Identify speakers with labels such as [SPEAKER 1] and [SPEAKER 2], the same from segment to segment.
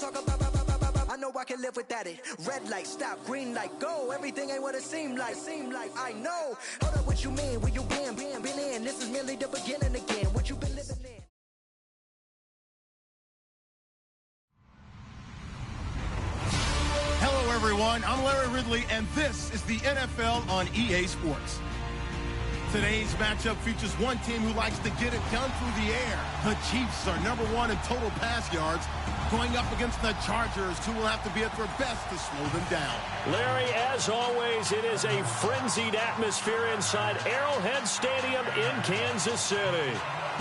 [SPEAKER 1] talk about, I know I can live without it. Red light, stop, green light, go. Everything ain't what it seemed like. I know. Hold up, what you mean? Where you been in? This is merely the beginning again. What you been living in?
[SPEAKER 2] Hello, everyone. I'm Larry Ridley, and this is the NFL on EA Sports. Today's matchup features one team who likes to get it done through the air. The Chiefs are #1 in total pass yards, going up against the Chargers, who will have to be at their best to slow them down.
[SPEAKER 3] Larry, as always, it is a frenzied atmosphere inside Arrowhead Stadium in Kansas City.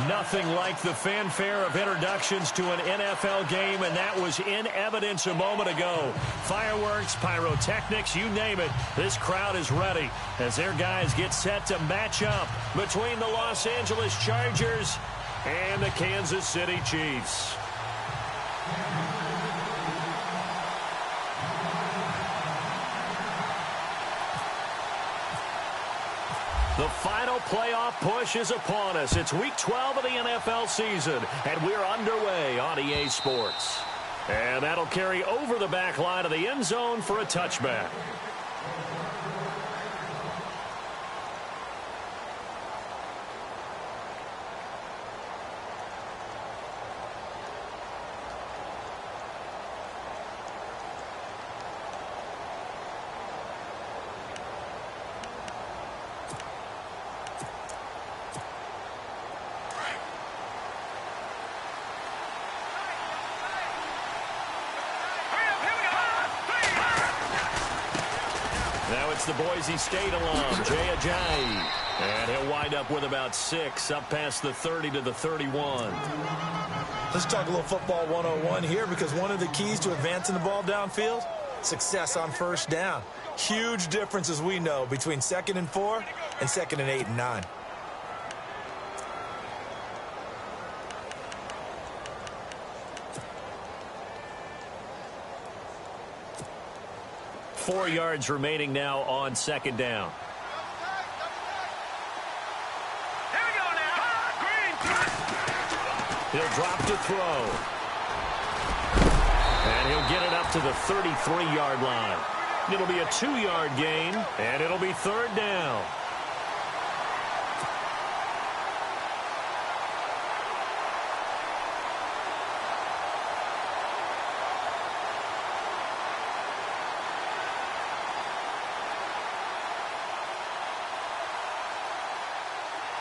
[SPEAKER 3] Nothing like the fanfare of introductions to an NFL game, and that was in evidence a moment ago. Fireworks, pyrotechnics, you name it. This crowd is ready as their guys get set to match up between the Los Angeles Chargers and the Kansas City Chiefs. The final playoff push is upon us. It's Week 12 of the NFL season, and we're underway on EA Sports. And that'll carry over the back line of the end zone for a touchback. It's the Boise State alum, Jay Ajayi. And he'll wind up with about 6 up past the 30 to the 31.
[SPEAKER 4] Let's talk a little football 101 here, because one of the keys to advancing the ball downfield, success on first down. Huge difference, as we know, between 2nd and 4 and 2nd and 8 and 9.
[SPEAKER 3] Four yards remaining now on 2nd down.
[SPEAKER 5] Here we go now.
[SPEAKER 3] He'll drop to throw. And he'll get it up to the 33-yard line. It'll be a 2-yard gain, and it'll be 3rd down.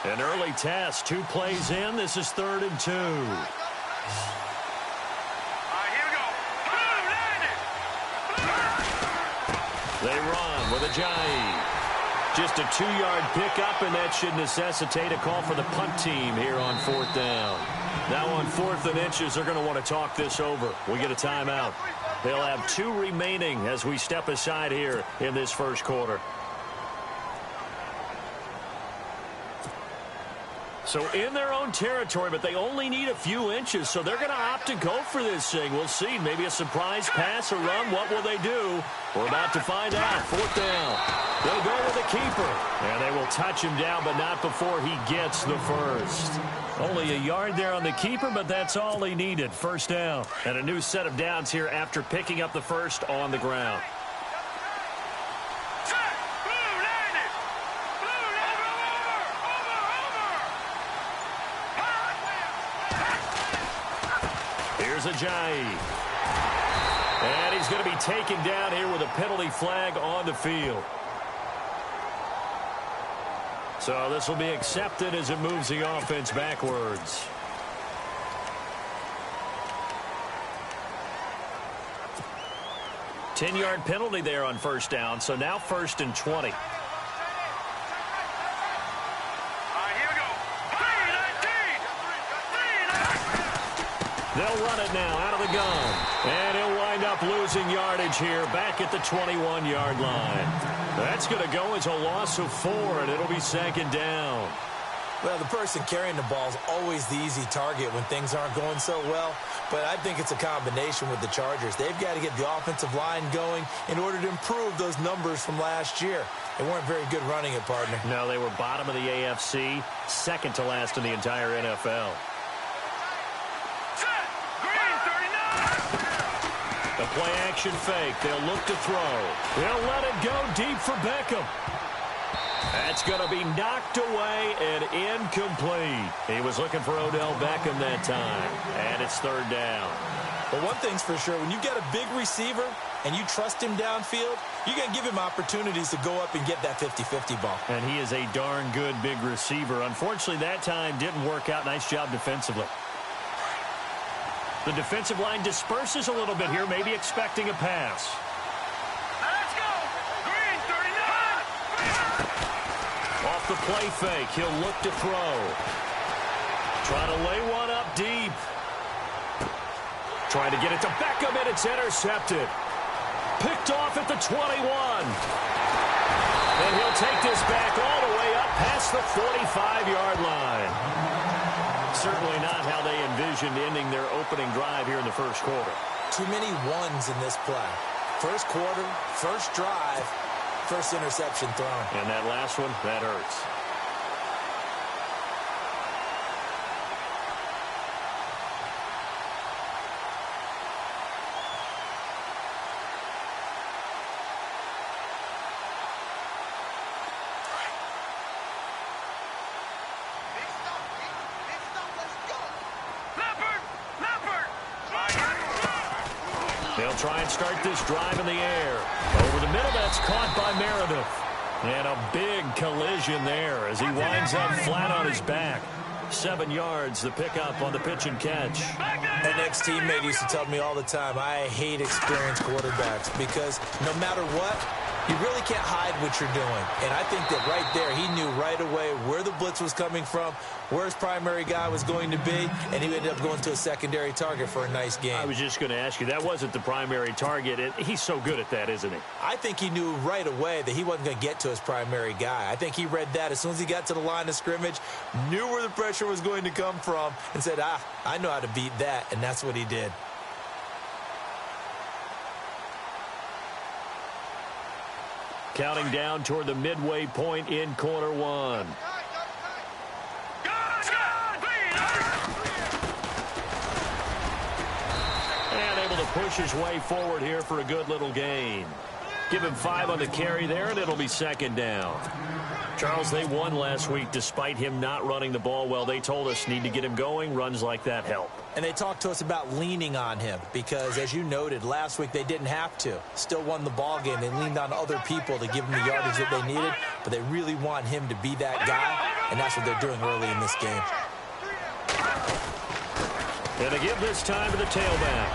[SPEAKER 3] An early test, 2 plays in. This is 3rd and 2.
[SPEAKER 5] All right, here we go.
[SPEAKER 3] They run with Ajayi. Just a 2-yard pickup, and that should necessitate a call for the punt team here on 4th down. Now on 4th and inches, they're going to want to talk this over. We get a timeout. They'll have 2 remaining as we step aside here in this first quarter. So in their own territory, but they only need a few inches, so they're going to opt to go for this thing. We'll see. Maybe a surprise pass or run. What will they do? We're about to find out. 4th down. They'll go with the keeper. And they will touch him down, but not before he gets the first. Only a yard there on the keeper, but that's all he needed. 1st down. And a new set of downs here after picking up the first on the ground. Ajayi. And he's going to be taken down here with a penalty flag on the field. So this will be accepted as it moves the offense backwards. Ten-yard penalty there on 1st down, so now 1st and 20. They'll run it now out of the gun. And he'll wind up losing yardage here back at the 21-yard line. That's going to go as a loss of 4, and it'll be 2nd down.
[SPEAKER 4] Well, the person carrying the ball is always the easy target when things aren't going so well. But I think it's a combination with the Chargers. They've got to get the offensive line going in order to improve those numbers from last year. They weren't very good running it, partner.
[SPEAKER 3] No, they were bottom of the AFC, 2nd to last in the entire NFL. The play action fake. They'll look to throw. They'll let it go deep for Beckham. That's going to be knocked away and incomplete. He was looking for Odell Beckham that time. And it's third down.
[SPEAKER 4] Well, one thing's for sure. When you get a big receiver and you trust him downfield, you're going to give him opportunities to go up and get that 50-50 ball.
[SPEAKER 3] And he is a darn good big receiver. Unfortunately, that time didn't work out. Nice job defensively. The defensive line disperses a little bit here, maybe expecting a pass.
[SPEAKER 5] Let's go. Green, 39.
[SPEAKER 3] Off the play fake, he'll look to throw. Trying to lay one up deep. Trying to get it to Beckham, and it's intercepted. Picked off at the 21. And he'll take this back all the way up past the 45-yard line. Certainly not how they envisioned ending their opening drive here in the first quarter.
[SPEAKER 4] Too many ones in this play. First quarter, first drive, first interception thrown.
[SPEAKER 3] And that last one, that hurts. They'll try and start this drive in the air. Over the middle, that's caught by Meredith. And a big collision there as he winds up flat on his back. 7 yards, the pickup on the pitch and catch.
[SPEAKER 4] An ex-teammate used to tell me all the time, I hate experienced quarterbacks because no matter what, you really can't hide what you're doing. And I think that right there, he knew right away where the blitz was coming from, where his primary guy was going to be, and he ended up going to a secondary target for a nice game.
[SPEAKER 3] I was just going to ask you, that wasn't the primary target. He's so good at that, isn't he?
[SPEAKER 4] I think he knew right away that he wasn't going to get to his primary guy. I think he read that as soon as he got to the line of scrimmage, knew where the pressure was going to come from, and said, I know how to beat that, and that's what he did.
[SPEAKER 3] Counting down toward the midway point in quarter one. And able to push his way forward here for a good little gain. Give him 5 on the carry there, and it'll be second down. Charles, they won last week despite him not running the ball well. They told us need to get him going. Runs like that help.
[SPEAKER 4] And they talked to us about leaning on him because, as you noted, last week they didn't have to. Still won the ball game. They leaned on other people to give them the yardage that they needed, but they really want him to be that guy, and that's what they're doing early in this game.
[SPEAKER 3] And they give this time to the tailback.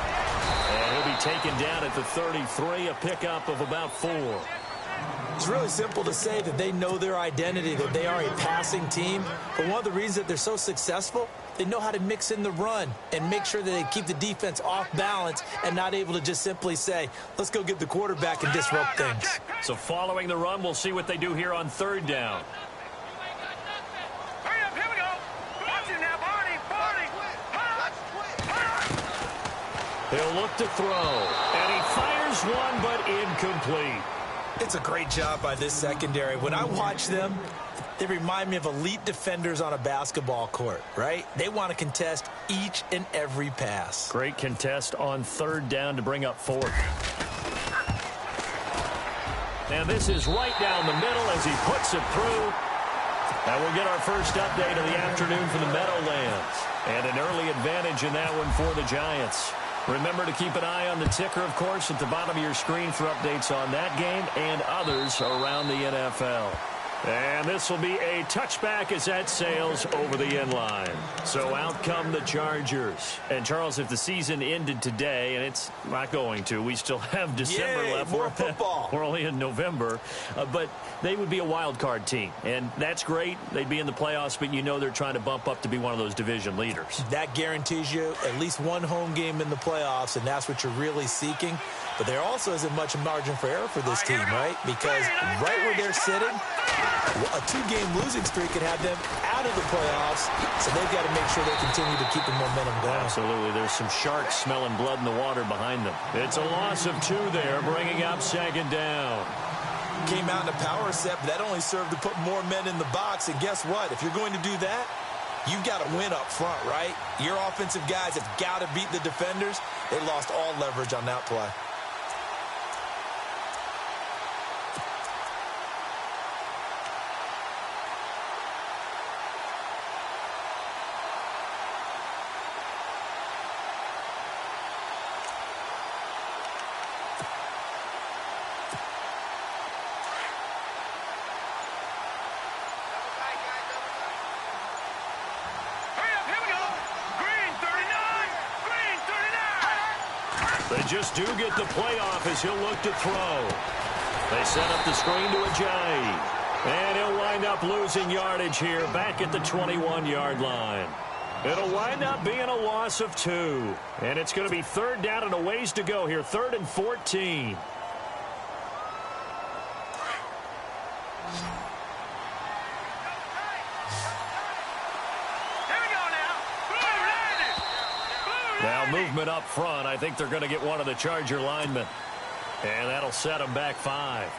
[SPEAKER 3] And he'll be taken down at the 33, a pickup of about 4.
[SPEAKER 4] It's really simple to say that they know their identity, that they are a passing team. But one of the reasons that they're so successful, they know how to mix in the run and make sure that they keep the defense off balance and not able to just simply say, let's go get the quarterback and disrupt things.
[SPEAKER 3] So following the run, we'll see what they do here on third down.
[SPEAKER 5] Hurry up, here we go. Watch it now, Barney.
[SPEAKER 3] He'll look to throw. And he fires one, but incomplete.
[SPEAKER 4] It's a great job by this secondary. When I watch them, they remind me of elite defenders on a basketball court, right? They want to contest each and every pass.
[SPEAKER 3] Great contest on third down to bring up 4th. And this is right down the middle as he puts it through. And we'll get our first update of the afternoon for the Meadowlands. And an early advantage in that one for the Giants. Remember to keep an eye on the ticker, of course, at the bottom of your screen for updates on that game and others around the NFL. And this will be a touchback as that sails over the end line. So out come the Chargers. And, Charles, if the season ended today, and it's not going to, we still have December left.
[SPEAKER 4] More football.
[SPEAKER 3] We're only in November. But they would be a wild card team. And that's great. They'd be in the playoffs, but you know they're trying to bump up to be one of those division leaders.
[SPEAKER 4] That guarantees you at least one home game in the playoffs, and that's what you're really seeking. But there also isn't much margin for error for this team, right? Because right where they're sitting, a 2-game losing streak could have them out of the playoffs, so they've got to make sure they continue to keep the momentum going.
[SPEAKER 3] Absolutely. There's some sharks smelling blood in the water behind them. It's a loss of 2 there, bringing up second down.
[SPEAKER 4] Came out in a power set, but that only served to put more men in the box. And guess what? If you're going to do that, you've got to win up front, right? Your offensive guys have got to beat the defenders. They lost all leverage on that play.
[SPEAKER 3] They just do get the playoff as he'll look to throw. They set up the screen to Ajayi. And he'll wind up losing yardage here back at the 21-yard line. It'll wind up being a loss of 2. And it's going to be third down and a ways to go here. 3rd and 14. Now movement up front. I think they're going to get one of the Charger linemen. And that'll set them back 5.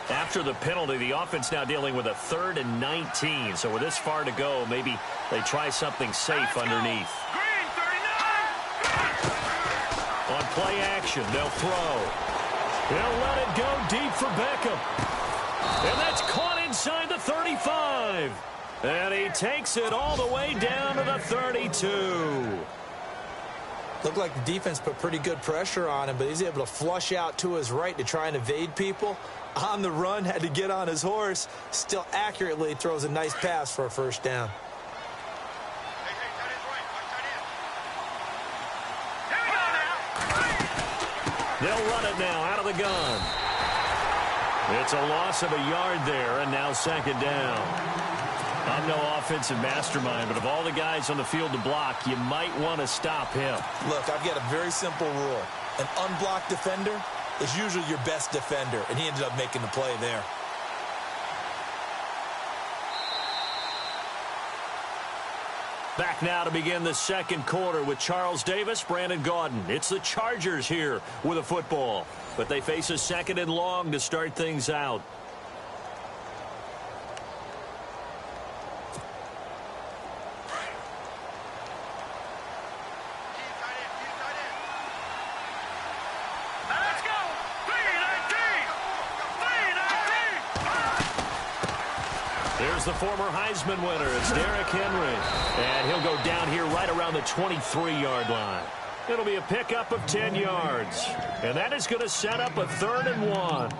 [SPEAKER 3] After the penalty, the offense now dealing with a 3rd and 19. So with this far to go, maybe they try something safe underneath. On play action, they'll throw. They'll let it go deep for Beckham. And that's caught inside the 35. And he takes it all the way down to the 32.
[SPEAKER 4] Looked like the defense put pretty good pressure on him, but he's able to flush out to his right to try and evade people. On the run, had to get on his horse. Still accurately throws a nice pass for a first down.
[SPEAKER 3] They'll run it now out of the gun. It's a loss of a yard there, and now 2nd down. I'm no offensive mastermind, but of all the guys on the field to block, you might want to stop him.
[SPEAKER 4] Look, I've got a very simple rule. An unblocked defender is usually your best defender, and he ended up making the play there.
[SPEAKER 3] Back now to begin the 2nd quarter with Charles Davis, Brandon Gaudin. It's the Chargers here with a football, but they face a 2nd and long to start things out. The former Heisman winner, it's Derrick Henry. And he'll go down here right around the 23-yard line. It'll be a pickup of 10 yards. And that is going to set up a 3rd and 1.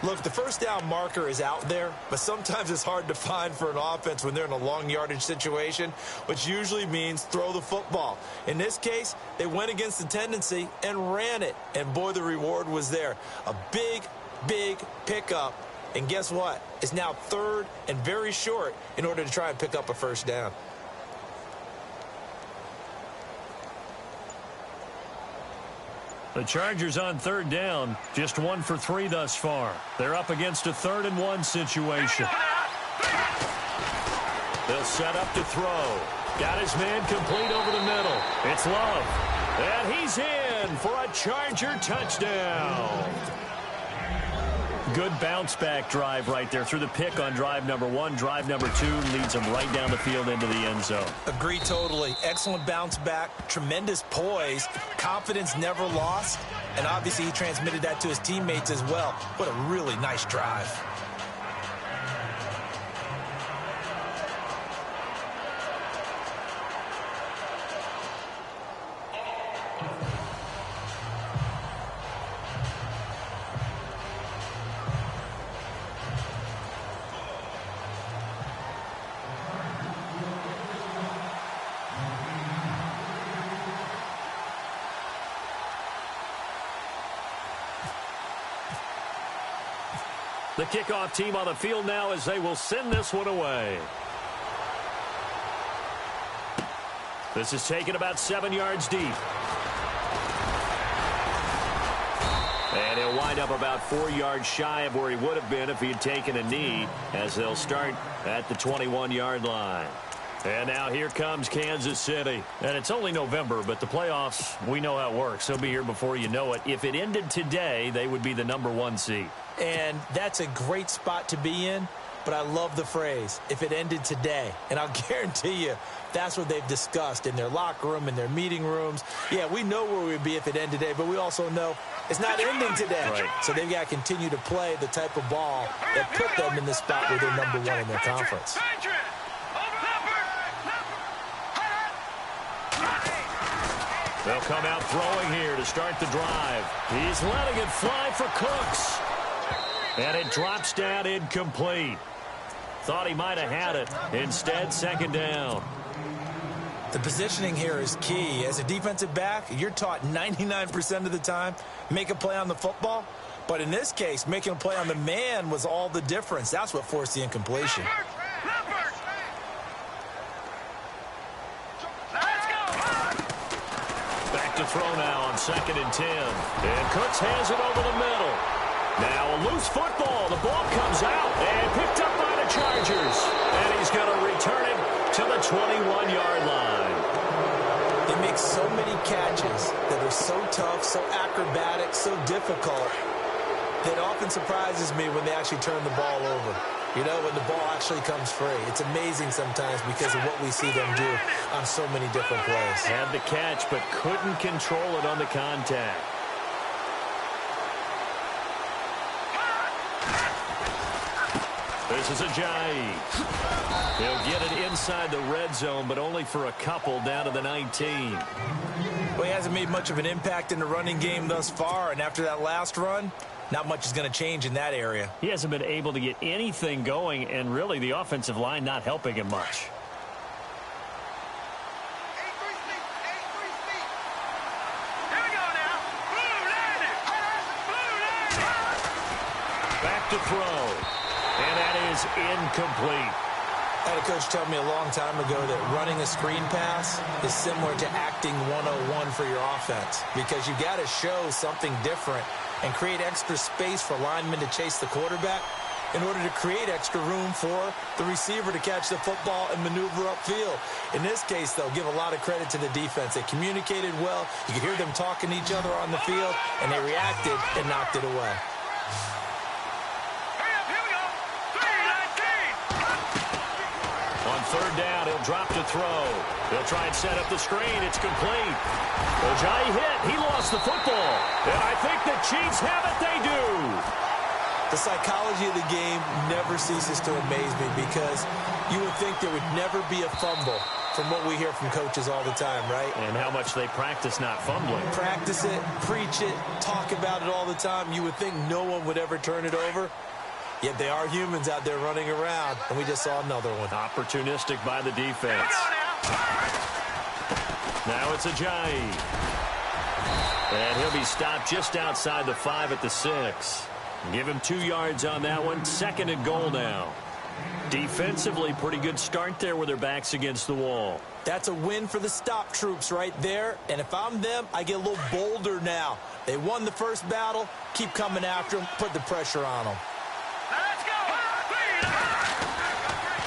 [SPEAKER 4] Look, the first down marker is out there, but sometimes it's hard to find for an offense when they're in a long yardage situation, which usually means throw the football. In this case, they went against the tendency and ran it. And boy, the reward was there. A big, big pickup. And guess what? It's now 3rd and very short in order to try and pick up a first down.
[SPEAKER 3] The Chargers on 3rd down, just 1 for 3 thus far. They're up against a 3rd and 1 situation. They'll set up to throw. Got his man complete over the middle. It's Love. And he's in for a Charger touchdown. Good bounce-back drive right there. Through the pick on drive number 1. Drive number 2 leads him right down the field into the end zone.
[SPEAKER 4] Agree totally. Excellent bounce-back. Tremendous poise. Confidence never lost. And obviously he transmitted that to his teammates as well. What a really nice drive.
[SPEAKER 3] The kickoff team on the field now as they will send this one away. This is taken about 7 yards deep. And he'll wind up about 4 yards shy of where he would have been if he had taken a knee, as they'll start at the 21-yard line. And now here comes Kansas City. And it's only November, but the playoffs, we know how it works. They'll be here before you know it. If it ended today, they would be the number 1 seed.
[SPEAKER 4] And that's a great spot to be in, but I love the phrase, if it ended today. And I'll guarantee you, that's what they've discussed in their locker room, in their meeting rooms. Yeah, we know where we'd be if it ended today, but we also know it's not ending today.
[SPEAKER 3] Right.
[SPEAKER 4] So they've got to continue to play the type of ball that put them in the spot where they're number 1 in their conference.
[SPEAKER 3] They'll come out throwing here to start the drive. He's letting it fly for Cooks. And it drops down incomplete. Thought he might have had it. Instead, 2nd down.
[SPEAKER 4] The positioning here is key. As a defensive back, you're taught 99% of the time, make a play on the football. But in this case, making a play on the man was all the difference. That's what forced the incompletion.
[SPEAKER 3] Back to throw now on 2nd and 10. And Cooks has it over the middle. Now a loose football. The ball comes out and picked up by the Chargers. And he's going to return it to the 21-yard line.
[SPEAKER 4] They make so many catches that are so tough, so acrobatic, so difficult, that often surprises me when they actually turn the ball over. You know, when the ball actually comes free. It's amazing sometimes because of what we see them do on so many different plays.
[SPEAKER 3] Had the catch, but couldn't control it on the contact. This is Ajayi. He'll get it inside the red zone, but only for a couple down to the 19.
[SPEAKER 4] Well, he hasn't made much of an impact in the running game thus far, and after that last run, not much is going to change in that area.
[SPEAKER 3] He hasn't been able to get anything going, and really the offensive line not helping him much.
[SPEAKER 5] Here we go now. Blue landed.
[SPEAKER 3] Back to throw. And that is incomplete.
[SPEAKER 4] I had a coach tell me a long time ago that running a screen pass is similar to acting 101 for your offense, because you got to show something different and create extra space for linemen to chase the quarterback in order to create extra room for the receiver to catch the football and maneuver upfield. In this case, though, give a lot of credit to the defense. They communicated well. You could hear them talking to each other on the field, and they reacted and knocked it away.
[SPEAKER 3] On 3rd down, he'll drop to throw. He'll try and set up the screen. It's complete. Ajayi hit. He lost the football. And I think the Chiefs have it. They do.
[SPEAKER 4] The psychology of the game never ceases to amaze me, because you would think there would never be a fumble from what we hear from coaches all the time, right?
[SPEAKER 3] And how much they practice not fumbling.
[SPEAKER 4] Practice it, preach it, talk about it all the time. You would think no one would ever turn it over. Yet they are humans out there running around, and we just saw another one.
[SPEAKER 3] Opportunistic by the defense. Now it's Ajayi. And he'll be stopped just outside the 5 at the 6. Give him 2 yards on that one. 2nd and goal now. Defensively, pretty good start there with their backs against the wall.
[SPEAKER 4] That's a win for the stop troops right there. And if I'm them, I get a little bolder now. They won the first battle. Keep coming after them. Put the pressure on them.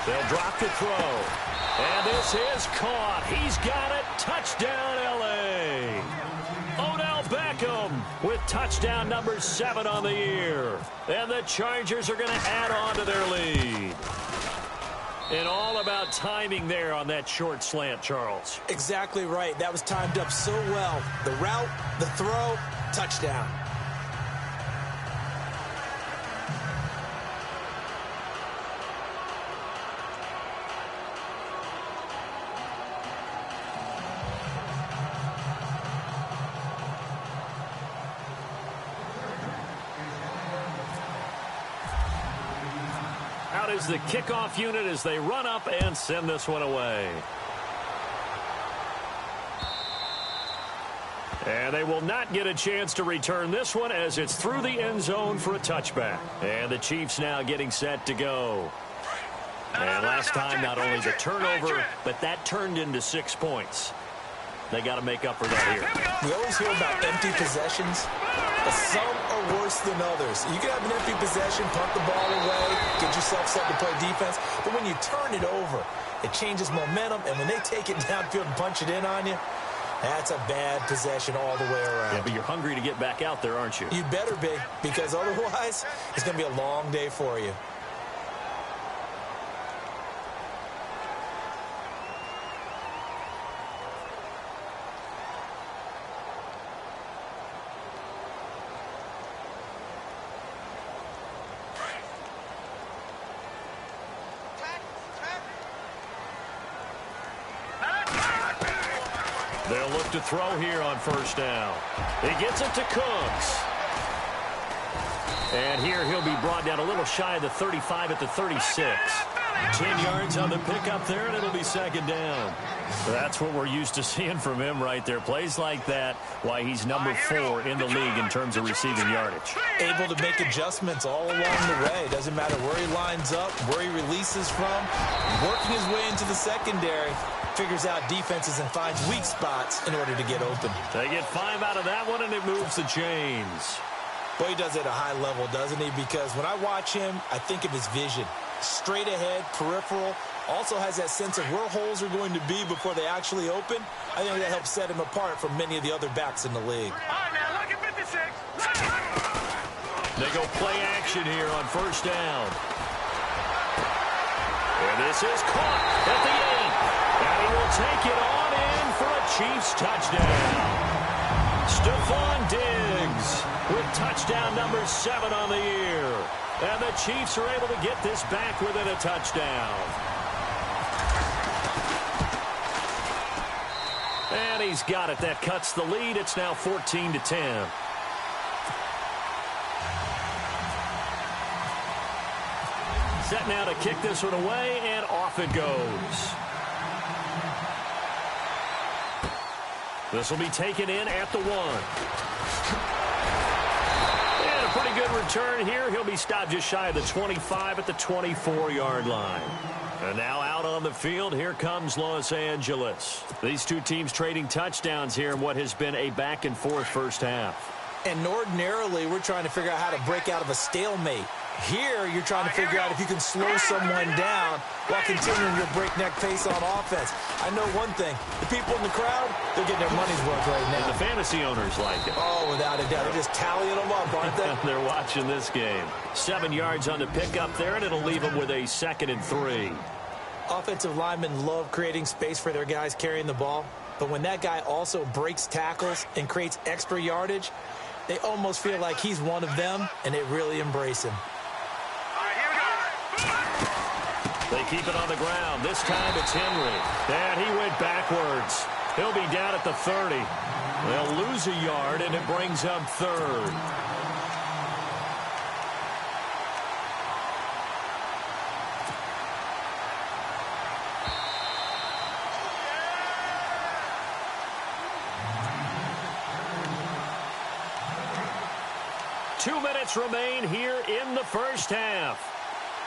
[SPEAKER 3] They'll drop the throw. And this is caught. He's got it. Touchdown, L.A. Odell Beckham with touchdown number 7 on the year. And the Chargers are going to add on to their lead. And all about timing there on that short slant, Charles.
[SPEAKER 4] Exactly right. That was timed up so well. The route, the throw, touchdown.
[SPEAKER 3] Out is the kickoff unit as they run up and send this one away. And they will not get a chance to return this one as it's through the end zone for a touchback. And the Chiefs now getting set to go. And last time, not only the turnover, but that turned into 6 points. They got to make up for that here.
[SPEAKER 4] We always hear about empty possessions, but some are worse than others. You can have an empty possession, punt the ball away, get yourself set to play defense, but when you turn it over, it changes momentum, and when they take it downfield and punch it in on you, that's a bad possession all the way around.
[SPEAKER 3] Yeah, but you're hungry to get back out there, aren't you?
[SPEAKER 4] You better be, because otherwise, it's going to be a long day for you.
[SPEAKER 3] They'll look to throw here on 1st down. He gets it to Cooks. And here he'll be brought down a little shy of the 35 at the 36. 10 yards on the pickup there, and it'll be second down. That's what we're used to seeing from him right there. Plays like that, why he's number 4 in the league in terms of receiving yardage.
[SPEAKER 4] Able to make adjustments all along the way. Doesn't matter where he lines up, where he releases from. Working his way into the secondary. Figures out defenses and finds weak spots in order to get open.
[SPEAKER 3] They get 5 out of that one, and it moves the chains.
[SPEAKER 4] Boy, he does it at a high level, doesn't he? Because when I watch him, I think of his vision. Straight ahead, peripheral. Also has that sense of where holes are going to be before they actually open. I think that helps set him apart from many of the other backs in the league.
[SPEAKER 5] All right, now look at 56.
[SPEAKER 3] They go play action here on first down. And this is caught at the 8. And he will take it on in for a Chiefs touchdown. Stephon Diggs with touchdown number 7 on the year. And the Chiefs are able to get this back within a touchdown. And he's got it. That cuts the lead. It's now 14-10. Set now to kick this one away, and off it goes. This will be taken in at the 1. And a pretty good return here. He'll be stopped just shy of the 25 at the 24-yard line. And now out on the field, here comes Los Angeles. These two teams trading touchdowns here in what has been a back-and-forth first half.
[SPEAKER 4] And ordinarily, we're trying to figure out how to break out of a stalemate. Here, you're trying to figure out if you can slow someone down while continuing your breakneck pace on offense. I know one thing. The people in the crowd, they're getting their money's worth right now.
[SPEAKER 3] And the fantasy owners like it.
[SPEAKER 4] Oh, without a doubt. They're just tallying them up, aren't they?
[SPEAKER 3] They're watching this game. 7 yards on the pickup there, and it'll leave them with a 2nd and 3.
[SPEAKER 4] Offensive linemen love creating space for their guys carrying the ball. But when that guy also breaks tackles and creates extra yardage, they almost feel like he's one of them, and they really embrace him.
[SPEAKER 3] They keep it on the ground. This time it's Henry. And he went backwards. He'll be down at the 30. They'll lose a yard, and it brings up 3rd. Two minutes remain here in the first half.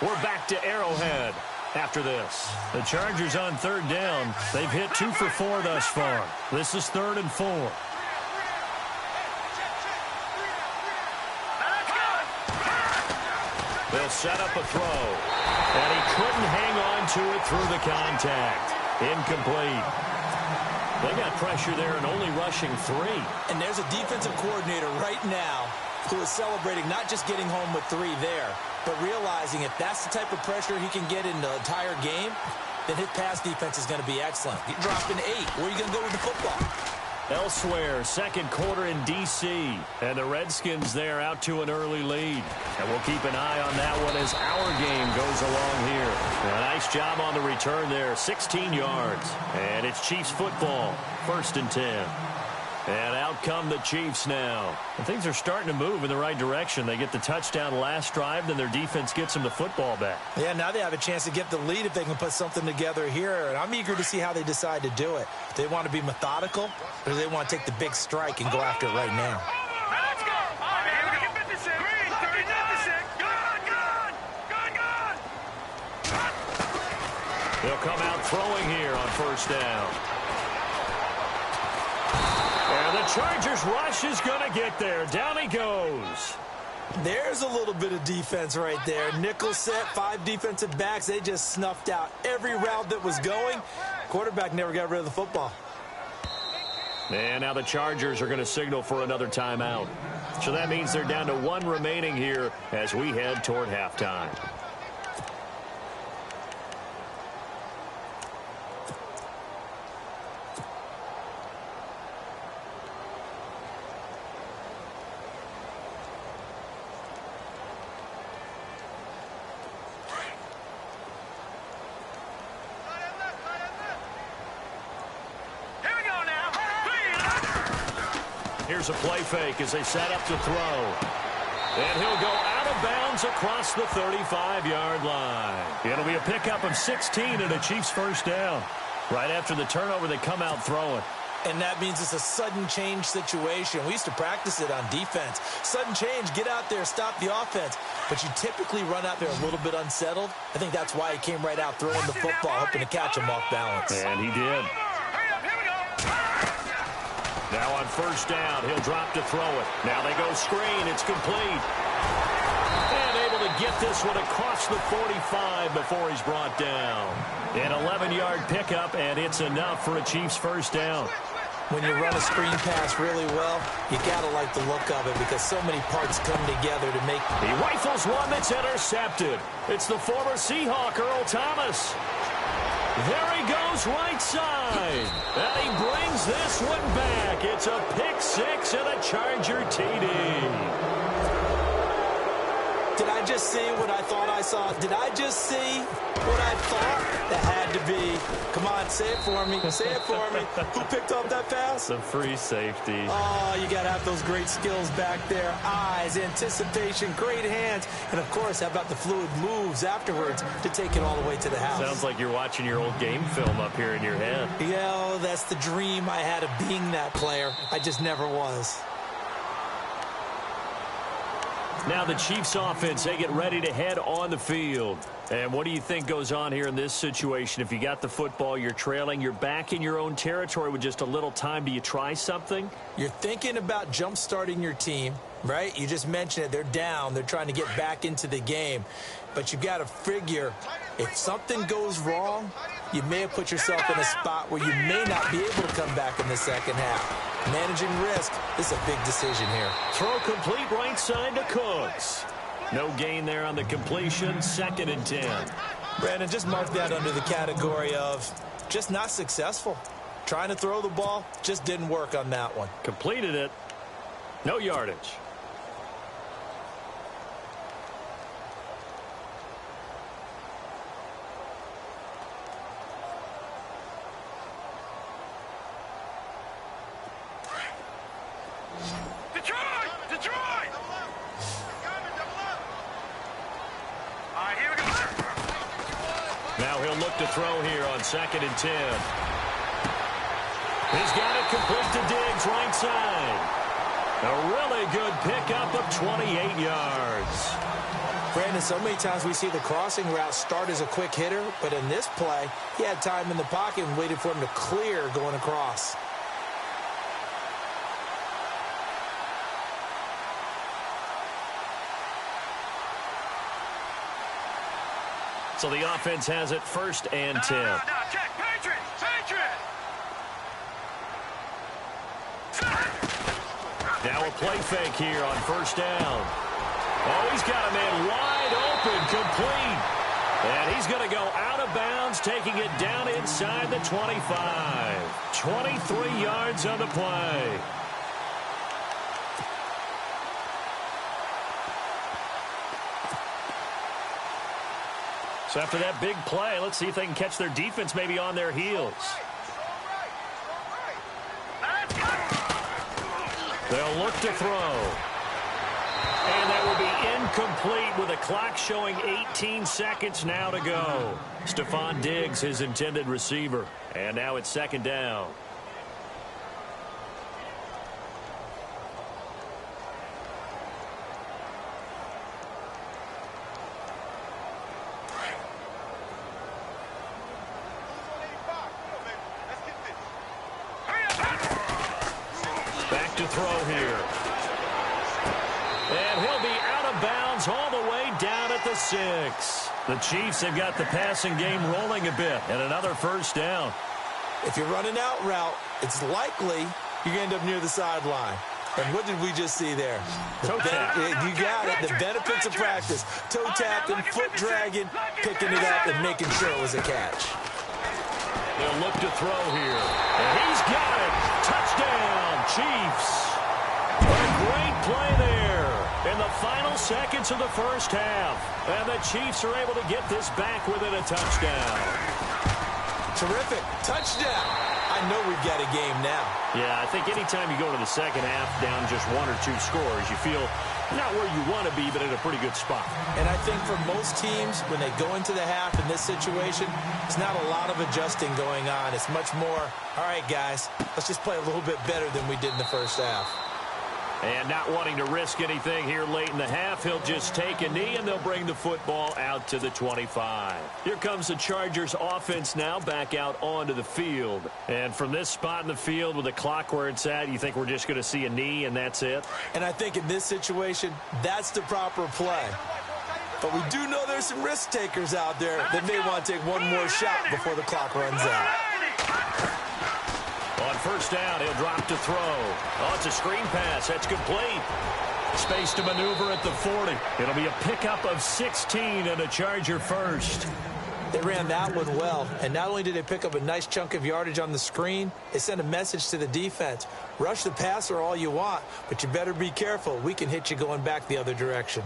[SPEAKER 3] We're back to Arrowhead after this. The Chargers on 3rd down. They've hit 2 for 4 thus far. This is 3rd and 4. They'll set up a throw. And he couldn't hang on to it through the contact. Incomplete. They got pressure there and only rushing 3.
[SPEAKER 4] And there's a defensive coordinator right now who is celebrating not just getting home with 3 there, but realizing if that's the type of pressure he can get in the entire game, then his pass defense is going to be excellent. Get dropped in 8. Where are you going to go with the football?
[SPEAKER 3] Elsewhere, second quarter in D.C. And the Redskins there out to an early lead. And we'll keep an eye on that one as our game goes along here. A nice job on the return there, 16 yards. And it's Chiefs football, 1st and 10. And out come the Chiefs now. And things are starting to move in the right direction. They get the touchdown last drive, then their defense gets them the football back.
[SPEAKER 4] Yeah, now they have a chance to get the lead if they can put something together here. And I'm eager to see how they decide to do it. Do they want to be methodical, or do they want to take the big strike and go after it right now?
[SPEAKER 5] Let's go. All right, here we go. 56. 36. Good.
[SPEAKER 3] They'll come out throwing here on first down. And the Chargers rush is going to get there. Down he goes.
[SPEAKER 4] There's a little bit of defense right there. Nickel set, 5 defensive backs. They just snuffed out every route that was going. Quarterback never got rid of the football.
[SPEAKER 3] And now the Chargers are going to signal for another timeout. So that means they're down to 1 remaining here as we head toward halftime.
[SPEAKER 5] Here we go now.
[SPEAKER 3] Here's a play fake as they set up to throw. And he'll go out of bounds across the 35-yard line. It'll be a pickup of 16 and a Chiefs first down. Right after the turnover, they come out throwing.
[SPEAKER 4] And that means it's a sudden change situation. We used to practice it on defense. Sudden change, get out there, stop the offense. But you typically run out there a little bit unsettled. I think that's why he came right out throwing the football, hoping to catch him off balance.
[SPEAKER 3] And he did. Now on first down, he'll drop to throw it. Now they go screen. It's complete. And able to get this one across the 45 before he's brought down. An 11-yard pickup, and it's enough for a Chiefs first down.
[SPEAKER 4] When you run a screen pass really well, you got to like the look of it because so many parts come together to make...
[SPEAKER 3] He rifles one that's intercepted. It's the former Seahawk, Earl Thomas. There he goes right side. And he brings this one back. It's a pick six and a Charger TD.
[SPEAKER 4] Did I just see what I thought I saw? Did I just see what I thought? That had to be. Come on, say it for me. Say it for me. Who picked up that pass?
[SPEAKER 3] The free safety.
[SPEAKER 4] Oh, you got to have those great skills back there. Eyes, anticipation, great hands. And, of course, how about the fluid moves afterwards to take it all the way to the house?
[SPEAKER 3] Sounds like you're watching your old game film up here in your head.
[SPEAKER 4] Yeah, that's the dream I had of being that player. I just never was.
[SPEAKER 3] Now the Chiefs offense, they get ready to head on the field. And what do you think goes on here in this situation? If you got the football, you're trailing, you're back in your own territory with just a little time. Do you try something?
[SPEAKER 4] You're thinking about jump-starting your team, right? You just mentioned it. They're down. They're trying to get back into the game. But you got to figure if something goes wrong, you may have put yourself in a spot where you may not be able to come back in the second half. Managing risk is a big decision here.
[SPEAKER 3] Throw complete right side to Cooks. No gain there on the completion. 2nd and 10.
[SPEAKER 4] Brandon, just mark that under the category of just not successful. Trying to throw the ball, just didn't work on that one.
[SPEAKER 3] Completed it. No yardage.
[SPEAKER 5] Detroit! All right, here we go.
[SPEAKER 3] Now he'll look to throw here on 2nd and 10. He's got it complete to Diggs, right side. A really good pickup of 28 yards.
[SPEAKER 4] Brandon, so many times we see the crossing route start as a quick hitter, but in this play, he had time in the pocket and waited for him to clear going across.
[SPEAKER 3] So the offense has it 1st and 10.
[SPEAKER 5] No, check. Patriots!
[SPEAKER 3] Now a play fake here on 1st down. Oh, he's got a man wide open, complete. And he's going to go out of bounds, taking it down inside the 25. 23 yards on the play. So after that big play, let's see if they can catch their defense maybe on their heels. They'll look to throw. And that will be incomplete with the clock showing 18 seconds now to go. Stephon Diggs, his intended receiver. And now it's 2nd down. Back to throw here. And he'll be out of bounds all the way down at the 6. The Chiefs have got the passing game rolling a bit, and another 1st down.
[SPEAKER 4] If you're running out route, it's likely you're going to end up near the sideline. And what did we just see there?
[SPEAKER 3] Toe tap.
[SPEAKER 4] You got it. The benefits of practice. Toe tapping, foot dragging, picking it up, and making sure it was a catch.
[SPEAKER 3] They'll look to throw here. And he's got it. Touchdown, Chiefs. What a great play there in the final seconds of the 1st half. And the Chiefs are able to get this back within a touchdown.
[SPEAKER 4] Terrific. Touchdown. I know we've got a game now.
[SPEAKER 3] Yeah, I think anytime you go to the second half down just 1 or 2 scores, you feel not where you want to be, but in a pretty good spot.
[SPEAKER 4] And I think for most teams, when they go into the half in this situation, it's not a lot of adjusting going on. It's much more, all right, guys, let's just play a little bit better than we did in the first half.
[SPEAKER 3] And not wanting to risk anything here late in the half, he'll just take a knee, and they'll bring the football out to the 25. Here comes the Chargers offense now back out onto the field. And from this spot in the field with the clock where it's at, you think we're just going to see a knee and that's it?
[SPEAKER 4] And I think in this situation, that's the proper play. But we do know there's some risk takers out there that may want to take one more shot before the clock runs out.
[SPEAKER 3] On first down, he'll drop to throw. Oh, it's a screen pass. That's complete. Space to maneuver at the 40. It'll be a pickup of 16 and a Charger first.
[SPEAKER 4] They ran that one well, and not only did they pick up a nice chunk of yardage on the screen, they sent a message to the defense. Rush the passer all you want, but you better be careful. We can hit you going back the other direction.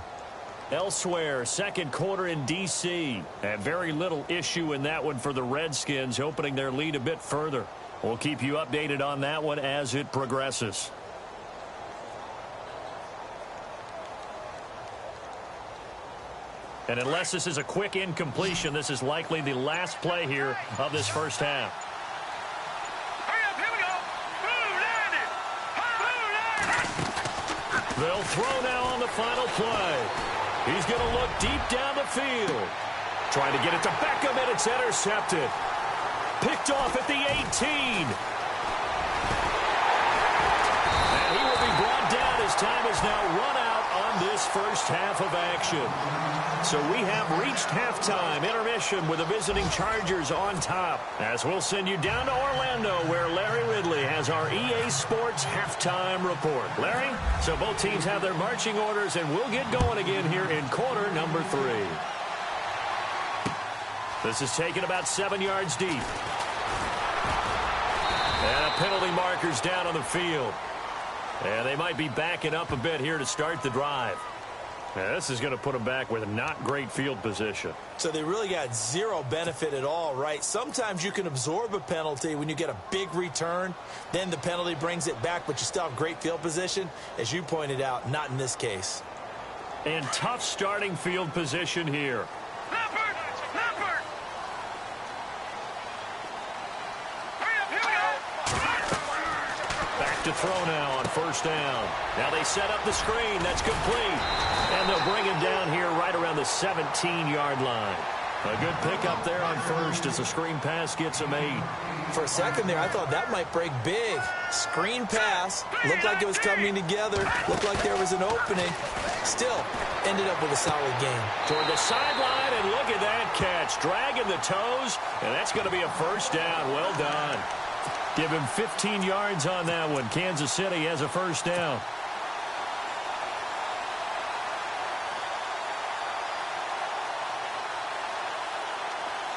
[SPEAKER 3] Elsewhere, second quarter in D.C. And very little issue in that one for the Redskins, opening their lead a bit further. We'll keep you updated on that one as it progresses. And unless this is a quick incompletion, this is likely the last play here of this first half.
[SPEAKER 5] Hurry up, here we go. Blue landed. Blue landed.
[SPEAKER 3] They'll throw now on the final play. He's going to look deep down the field. Trying to get it to Beckham, and it's intercepted. Picked off at the 18. And he will be brought down as time is now run out on this first half of action. So we have reached halftime intermission with the visiting Chargers on top. As we'll send you down to Orlando where Larry Ridley has our EA Sports halftime report. Larry, so both teams have their marching orders and we'll get going again here in quarter number 3. This is taken about 7 yards deep. And a penalty marker's down on the field. And they might be backing up a bit here to start the drive. Now, this is going to put them back with a not great field position.
[SPEAKER 4] So they really got zero benefit at all, right? Sometimes you can absorb a penalty when you get a big return. Then the penalty brings it back, but you still have great field position. As you pointed out, not in this case.
[SPEAKER 3] And tough starting field position here.
[SPEAKER 5] Leopard. Leopard. Hurry up, here we go.
[SPEAKER 3] Back to throw now on first down. Now they set up the screen. That's complete. And they'll bring him down here right around the 17-yard line. A good pickup there on first as the screen pass gets him 8.
[SPEAKER 4] For a second there, I thought that might break big. Screen pass. Looked like it was coming together. Looked like there was an opening. Still, ended up with a solid game.
[SPEAKER 3] Toward the sideline, and look at that catch. Dragging the toes, and that's going to be a first down. Well done. Give him 15 yards on that one. Kansas City has a first down.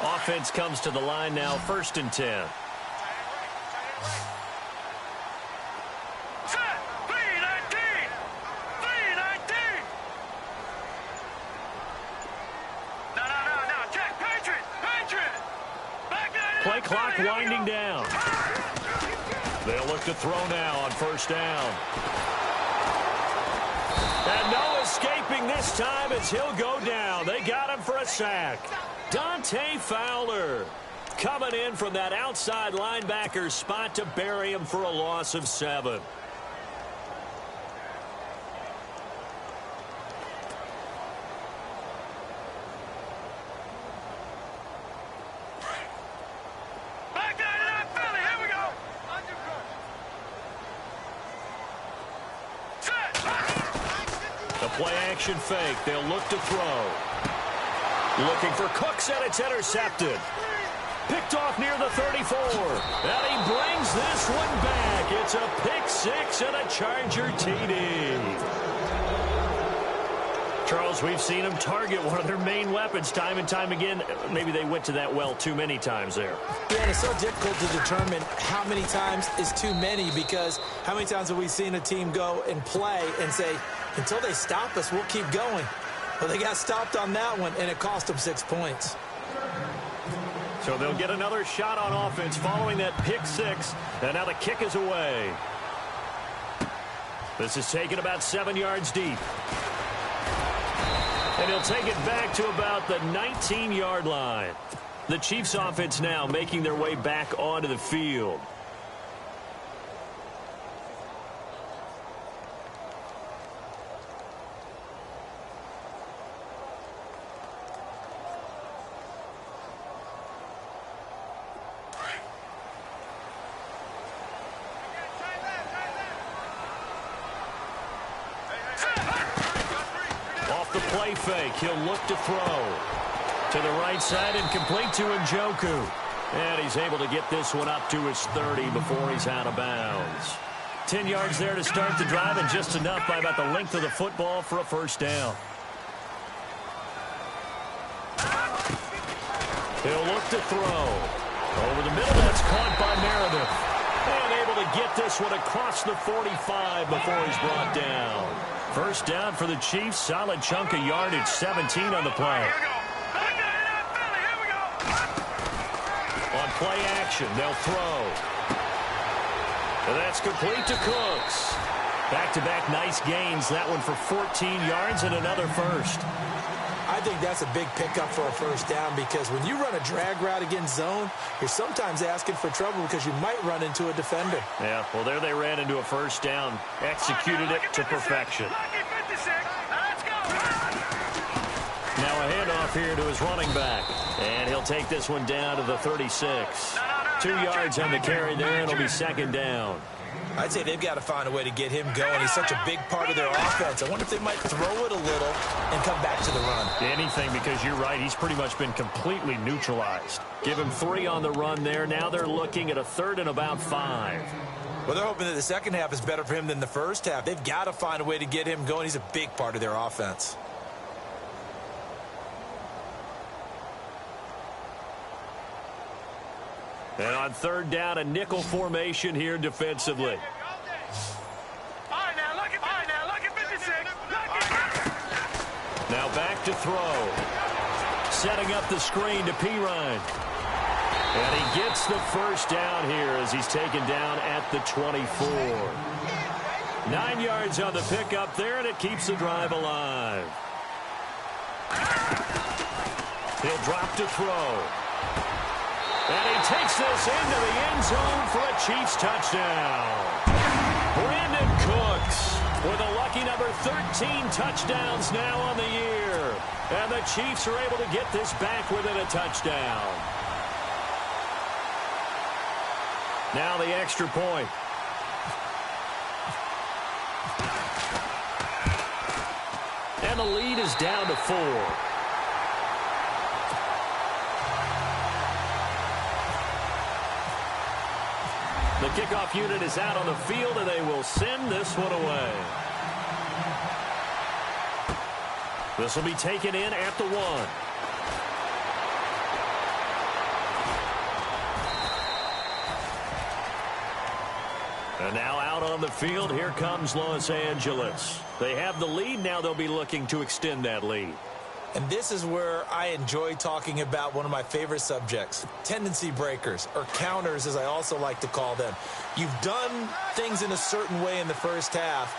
[SPEAKER 3] Offense comes to the line now, 1st and 10.
[SPEAKER 5] Set. 3-19. 3-19. No. Check. Patriot. Back nine.
[SPEAKER 3] Play clock winding down. They'll look to throw now on first down. And no escaping this time as he'll go down. They got him for a sack. Dante Fowler coming in from that outside linebacker spot to bury him for a loss of 7.
[SPEAKER 5] Back nine. Philly. Here we go. Set.
[SPEAKER 3] The play action fake. They'll look to throw. Looking for Cooks, and it's intercepted. Picked off near the 34. And he brings this one back. It's a pick 6 and a Charger TD. Charles, we've seen them target one of their main weapons time and time again. Maybe they went to that well too many times there.
[SPEAKER 4] Yeah, and it's so difficult to determine how many times is too many, because how many times have we seen a team go and play and say, until they stop us, we'll keep going. Well, they got stopped on that one, and it cost them 6 points.
[SPEAKER 3] So they'll get another shot on offense following that pick six. And now the kick is away. This is taken about 7 yards deep. And he'll take it back to about the 19-yard line. The Chiefs offense now making their way back onto the field. Off the play fake, he'll look to throw. To the right side and complete to Njoku. And he's able to get this one up to his 30 before he's out of bounds. 10 yards there to start the drive, and just enough by about the length of the football for a first down. He'll look to throw. Over the middle, that's caught by Meredith. And able to get this one across the 45 before he's brought down. First down for the Chiefs. Solid chunk of yardage, 17 on the play. On play action, they'll throw. And that's complete to Cooks. Back-to-back nice gains. That one for 14 yards and another first.
[SPEAKER 4] I think that's a big pickup for a first down because when you run a drag route against zone, you're sometimes asking for trouble because you might run into a defender.
[SPEAKER 3] Yeah, well, there they ran into a first down. Executed it to perfection. Now a handoff here to his running back. And he'll take this one down to the 36. 2 yards on the carry there, and it'll be second down.
[SPEAKER 4] I'd say they've got to find a way to get him going. He's such a big part of their offense. I wonder if they might throw it a little and come back to the run.
[SPEAKER 3] Anything, because you're right. He's pretty much been completely neutralized. Give him 3 on the run there. Now they're looking at a 3rd and about 5.
[SPEAKER 4] Well, they're hoping that the second half is better for him than the first half. They've got to find a way to get him going. He's a big part of their offense.
[SPEAKER 3] And on 3rd down, a nickel formation here defensively. Now back to throw. Setting up the screen to Pirine. And he gets the first down here as he's taken down at the 24. 9 yards on the pickup there, and it keeps the drive alive. He'll drop to throw. And he takes this into the end zone for a Chiefs touchdown. Brandon Cooks with a lucky number 13 touchdowns now on the year. And the Chiefs are able to get this back within a touchdown. Now the extra point. And the lead is down to 4. The kickoff unit is out on the field, and they will send this one away. This will be taken in at the 1. And now out on the field, here comes Los Angeles. They have the lead. Now they'll be looking to extend that lead.
[SPEAKER 4] And this is where I enjoy talking about one of my favorite subjects, tendency breakers, or counters as I also like to call them. You've done things in a certain way in the first half,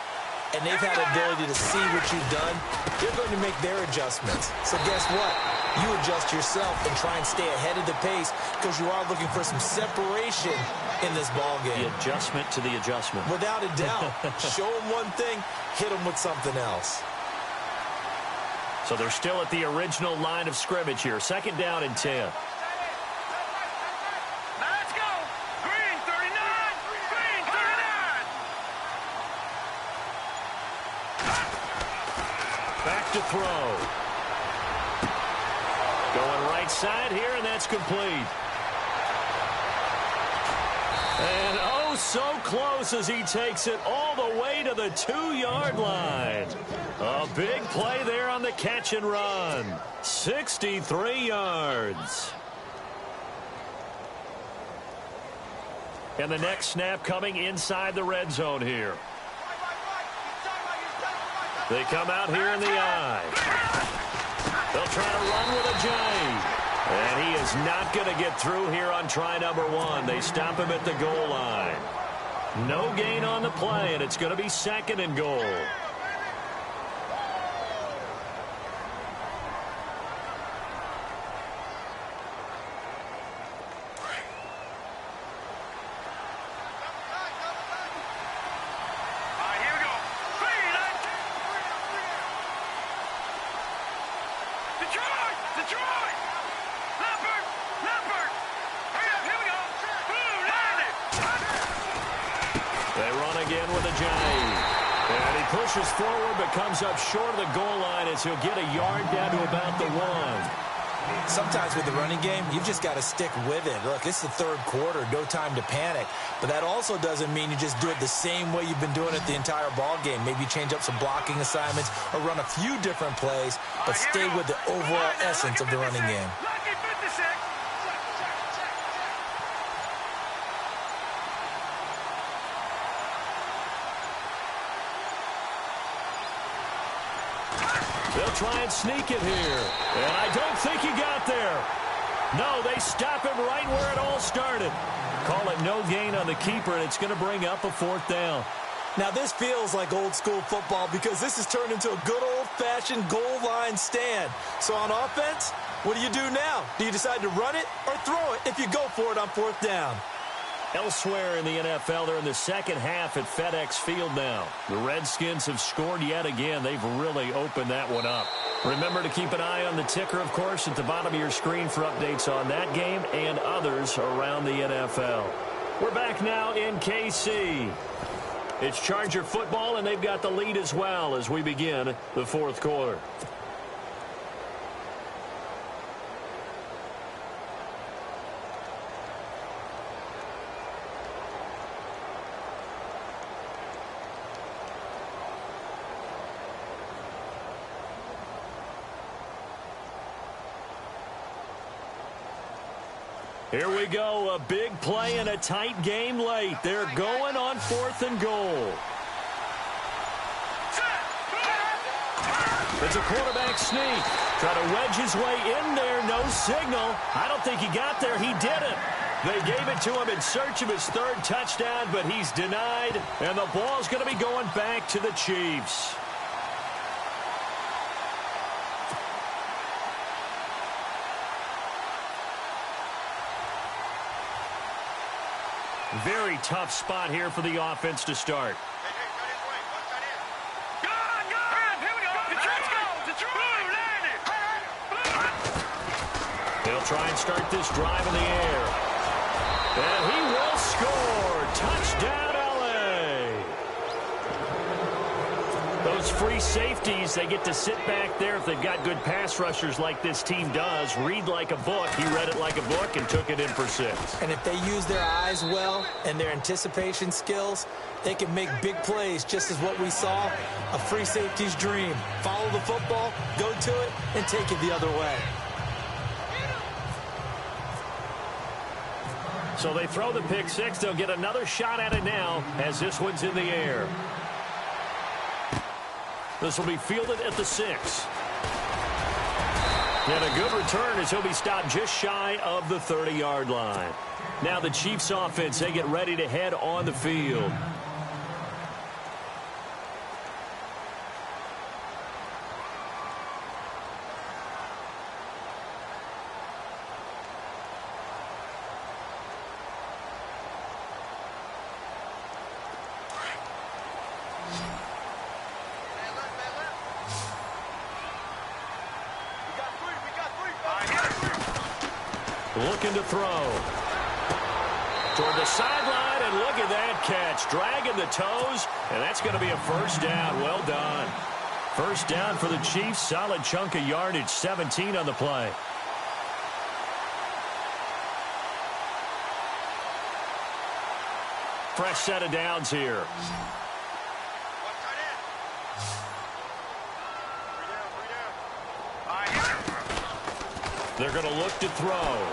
[SPEAKER 4] and they've had the ability to see what you've done. They're going to make their adjustments. So guess what? You adjust yourself and try and stay ahead of the pace because you are looking for some separation in this ball game.
[SPEAKER 3] The adjustment to the adjustment.
[SPEAKER 4] Without a doubt. Show them one thing, hit them with something else.
[SPEAKER 3] So they're still at the original line of scrimmage here. 2nd down and 10.
[SPEAKER 5] Let's go. Green 39. Green 39.
[SPEAKER 3] Back to throw. Going right side here, and that's complete. And oh, so close as he takes it all the way to the 2-yard line. A big play there on the catch and run. 63 yards. And the next snap coming inside the red zone here. They come out here in the I. They'll try to run with a J. And he is not going to get through here on try number 1. They stop him at the goal line. No gain on the play, and it's going to be 2nd and goal. Pushes forward but comes up short of the goal line as he'll get a yard down to about the 1.
[SPEAKER 4] Sometimes with the running game, you've just got to stick with it. Look, it's the 3rd quarter, no time to panic. But that also doesn't mean you just do it the same way you've been doing it the entire ball game. Maybe change up some blocking assignments or run a few different plays, but stay with the overall essence of the running game.
[SPEAKER 3] They'll try and sneak it here. And I don't think he got there. No, they stop him right where it all started. Call it no gain on the keeper, and it's going to bring up a 4th down.
[SPEAKER 4] Now, this feels like old school football because this has turned into a good old-fashioned goal line stand. So on offense, what do you do now? Do you decide to run it or throw it if you go for it on 4th down?
[SPEAKER 3] Elsewhere in the NFL, they're in the 2nd half at FedEx Field now. The Redskins have scored yet again. They've really opened that one up. Remember to keep an eye on the ticker, of course, at the bottom of your screen for updates on that game and others around the NFL. We're back now in KC. It's Charger football, and they've got the lead as well as we begin the 4th quarter. Here we go, a big play in a tight game late. They're going on 4th and goal. It's a quarterback sneak. Try to wedge his way in there, no signal. I don't think he got there, he didn't. They gave it to him in search of his 3rd touchdown, but he's denied, and the ball's going to be going back to the Chiefs. Very tough spot here for the offense to start. They'll try and start this drive in the air. And he will score. Touchdown, LA. Those free safeties, they get to sit back there if they've got good pass rushers like this team does. Read like a book. He read it like a book and took it in for 6.
[SPEAKER 4] And if they use their eyes well and their anticipation skills, they can make big plays, just as what we saw, a free safety's dream. Follow the football, go to it, and take it the other way.
[SPEAKER 3] So they throw the pick 6. They'll get another shot at it now as this one's in the air. This will be fielded at the 6. And a good return as he'll be stopped just shy of the 30-yard line. Now the Chiefs offense, they get ready to head on the field. Looking to throw. Toward the sideline, and look at that catch. Dragging the toes, and that's going to be a 1st down. Well done. 1st down for the Chiefs. Solid chunk of yardage. 17 on the play. Fresh set of downs here. They're going to look to throw.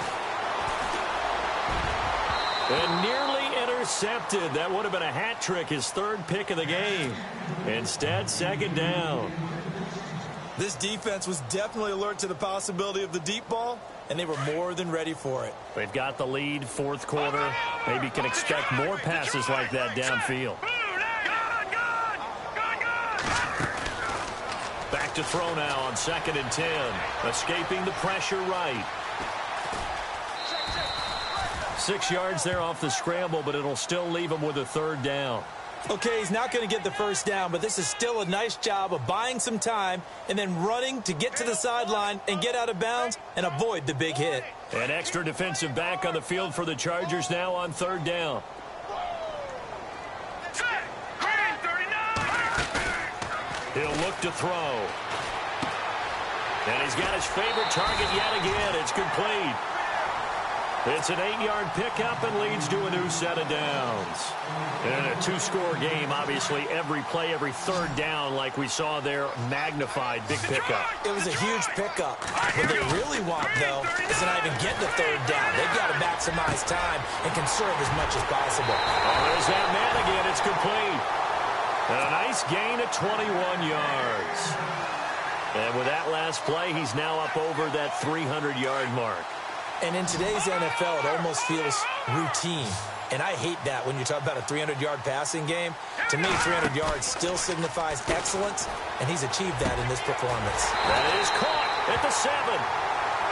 [SPEAKER 3] And nearly intercepted. That would have been a hat trick, his 3rd pick of the game. Instead, 2nd down.
[SPEAKER 4] This defense was definitely alert to the possibility of the deep ball, and they were more than ready for it.
[SPEAKER 3] They've got the lead, fourth quarter. Maybe can expect more passes like that downfield. Back to throw now on 2nd and 10. Escaping the pressure right. 6 yards there off the scramble, but it'll still leave him with a 3rd down.
[SPEAKER 4] Okay, he's not going to get the first down, but this is still a nice job of buying some time and then running to get to the sideline and get out of bounds and avoid the big hit.
[SPEAKER 3] An extra defensive back on the field for the Chargers now on 3rd down. He'll look to throw. And he's got his favorite target yet again. It's complete. It's an 8-yard pickup and leads to a new set of downs. In a 2-score game, obviously, every play, every 3rd down, like we saw there, magnified big pickup.
[SPEAKER 4] It was a huge pickup. What they really want, though, is to not even get the 3rd down. They've got to maximize time and conserve as much as possible.
[SPEAKER 3] Oh, there's that man again. It's complete. And a nice gain of 21 yards. And with that last play, he's now up over that 300-yard mark.
[SPEAKER 4] And in today's NFL, it almost feels routine. And I hate that when you talk about a 300-yard passing game. To me, 300 yards still signifies excellence, and he's achieved that in this performance.
[SPEAKER 3] That is caught at the 7.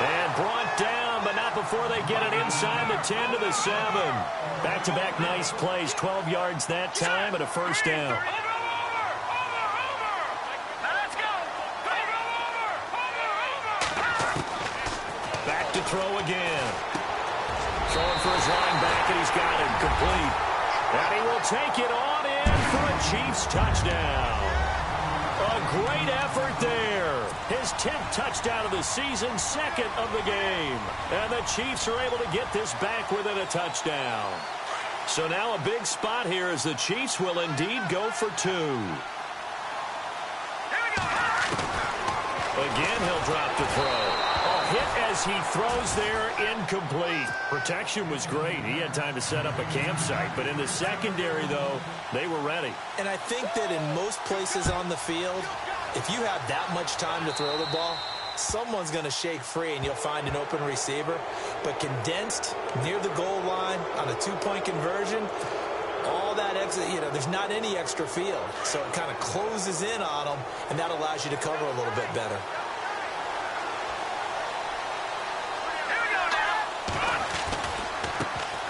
[SPEAKER 3] And brought down, but not before they get it inside the 10 to the 7. Back-to-back nice plays, 12 yards that time and a 1st down. Back to throw again. Throwing for his line back, and he's got it complete. And he will take it on in for a Chiefs touchdown. A great effort there. His 10th touchdown of the season, 2nd of the game. And the Chiefs are able to get this back within a touchdown. So now a big spot here as the Chiefs will indeed go for 2. Again, he'll drop to throw. Hit as he throws there, incomplete. Protection was great. He had time to set up a campsite. But in the secondary, though, they were ready.
[SPEAKER 4] And I think that in most places on the field, if you have that much time to throw the ball, someone's going to shake free and you'll find an open receiver. But condensed near the goal line on a 2-point conversion, all that extra, there's not any extra field. So it kind of closes in on them, and that allows you to cover a little bit better.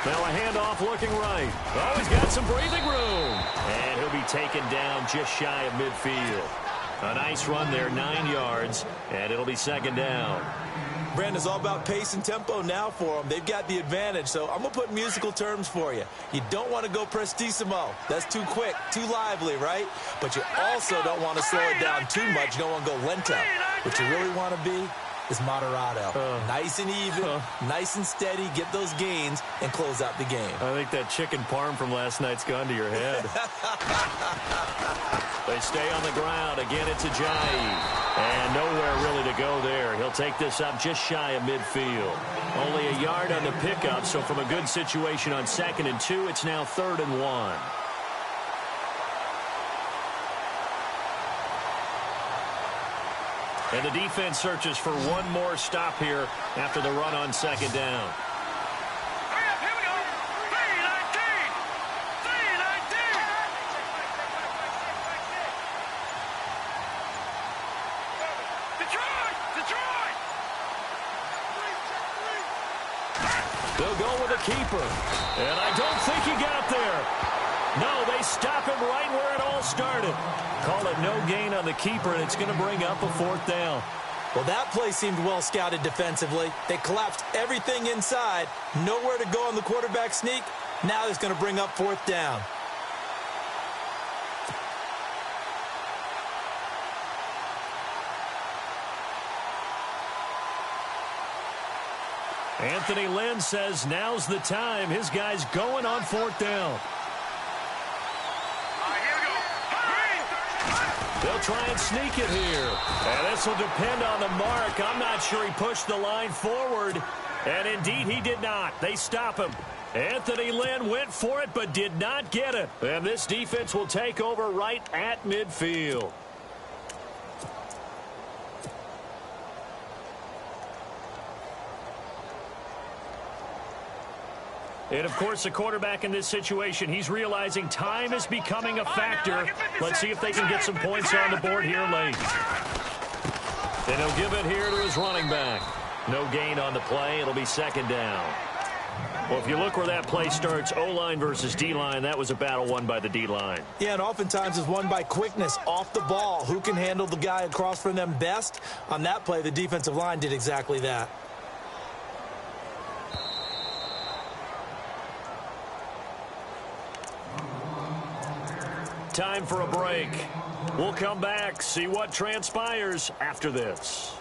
[SPEAKER 3] Now a handoff looking right. Oh, he's got some breathing room. And he'll be taken down just shy of midfield. A nice run there, 9 yards, and it'll be 2nd down.
[SPEAKER 4] Brandon, it's all about pace and tempo now for them. They've got the advantage, so I'm going to put musical terms for you. You don't want to go prestissimo. That's too quick, too lively, right? But you also don't want to slow it down too much. You don't want to go lento. What you really want to be is moderato. Nice and even, nice and steady, get those gains, and close out the game.
[SPEAKER 3] I think that chicken parm from last night's gone to your head. They stay on the ground. Again, it's Ajayi. And nowhere really to go there. He'll take this up just shy of midfield. Only a yard on the pickup, so from a good situation on 2nd and 2, it's now 3rd and 1. And the defense searches for one more stop here after the run on 2nd down.
[SPEAKER 5] Hurry up, here we go. 3-19. 3-19. Detroit!
[SPEAKER 3] They'll go with a keeper. And I don't think he got there. No, they stop him right where it all started. Call it no gain on the keeper, and it's going to bring up a 4th down.
[SPEAKER 4] Well, that play seemed well scouted defensively. They collapsed everything inside. Nowhere to go on the quarterback sneak. Now it's going to bring up 4th down.
[SPEAKER 3] Anthony Lynn says now's the time. His guy's going on 4th down. They'll try and sneak it here. And this will depend on the mark. I'm not sure he pushed the line forward. And indeed, he did not. They stop him. Anthony Lynn went for it, but did not get it. And this defense will take over right at midfield. And, of course, the quarterback in this situation, he's realizing time is becoming a factor. Let's see if they can get some points on the board here late. And he'll give it here to his running back. No gain on the play. It'll be second down. Well, if you look where that play starts, O-line versus D-line, that was a battle won by the D-line.
[SPEAKER 4] Yeah, and oftentimes it's won by quickness off the ball. Who can handle the guy across from them best? On that play, the defensive line did exactly that.
[SPEAKER 3] Time for a break. We'll come back, see what transpires after this.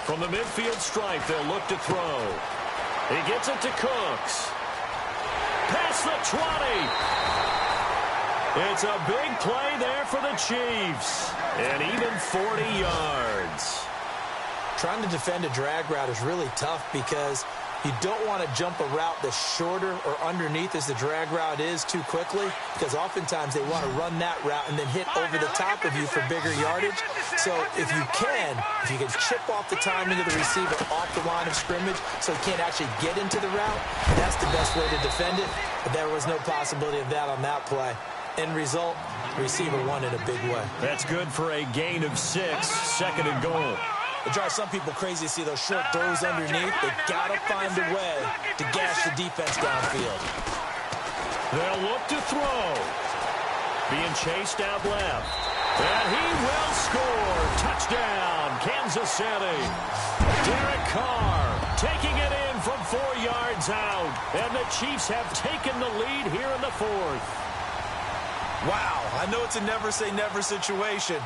[SPEAKER 3] From the midfield stripe, they'll look to throw. He gets it to Cooks. Past the 20. It's a big play there for the Chiefs. And even 40 yards.
[SPEAKER 4] Trying to defend a drag route is really tough because you don't want to jump a route that's shorter or underneath as the drag route is too quickly, because oftentimes they want to run that route and then hit over the top of you for bigger yardage. So if you can chip off the timing of the receiver off the line of scrimmage so he can't actually get into the route, that's the best way to defend it. But there was no possibility of that on that play. End result, receiver won in a big way.
[SPEAKER 3] That's good for a gain of 6, second and goal.
[SPEAKER 4] It drives some people crazy to see those short throws underneath. They got to find a way to gash the defense downfield.
[SPEAKER 3] They'll look to throw. Being chased out left. And he will score. Touchdown, Kansas City. Derek Carr taking it in from 4 yards out. And the Chiefs have taken the lead here in the fourth.
[SPEAKER 4] Wow, I know it's a never-say-never situation.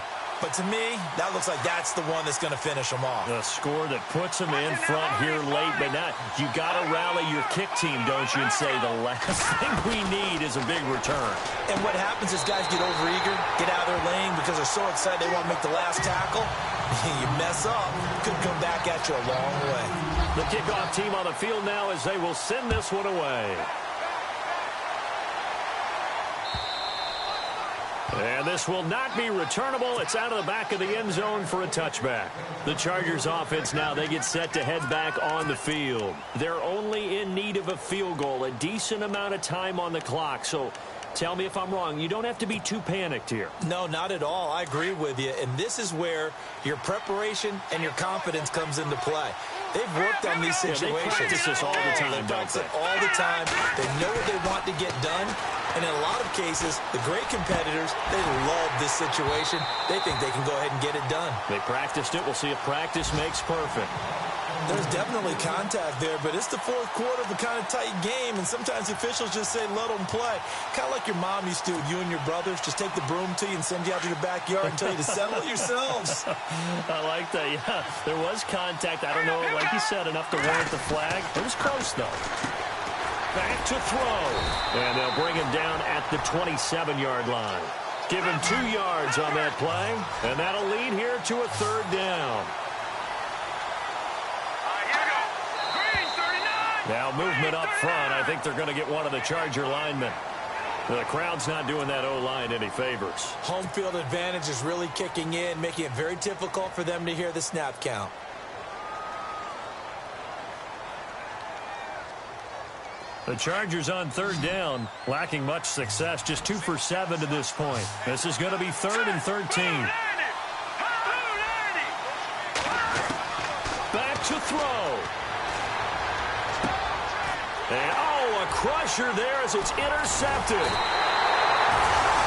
[SPEAKER 4] But to me, that looks like that's the one that's going to finish them off.
[SPEAKER 3] The score that puts them in front here late, but not. You got to rally your kick team, don't you, and say the last thing we need is a big return.
[SPEAKER 4] And what happens is guys get overeager, get out of their lane because they're so excited they want to make the last tackle. You mess up, could come back at you a long way.
[SPEAKER 3] The kickoff team on the field now as they will send this one away. And this will not be returnable. It's out of the back of the end zone for a touchback. The Chargers offense now, they get set to head back on the field. They're only in need of a field goal, a decent amount of time on the clock. So tell me if I'm wrong. You don't have to be too panicked here.
[SPEAKER 4] No, not at all. I agree with you. And this is where your preparation and your confidence comes into play. They've worked on these situations.
[SPEAKER 3] They practice this all the time,
[SPEAKER 4] They practice it all the time. They know what they want to get done. And in a lot of cases, the great competitors, they love this situation. They think they can go ahead and get it done.
[SPEAKER 3] They practiced it. We'll see if practice makes perfect.
[SPEAKER 4] There's definitely contact there, but it's the fourth quarter of a kind of tight game, and sometimes officials just say, let them play. Kind of like your mom used to with you and your brothers. Just take the broom to you and send you out to the backyard and tell you to settle it yourselves.
[SPEAKER 3] I like that, yeah. There was contact. I don't know, like you said, enough to warrant the flag. It was close, though. Back to throw. And they'll bring him down at the 27-yard line. Give him 2 yards on that play, and that'll lead here to a third down. Now movement up front. I think they're going to get one of the Charger linemen. The crowd's not doing that O-line any favors.
[SPEAKER 4] Home field advantage is really kicking in, making it very difficult for them to hear the snap count.
[SPEAKER 3] The Chargers on third down, lacking much success, just 2 for 7 to this point. This is going to be 3rd and 13. Back to throw. And, a crusher there as it's intercepted.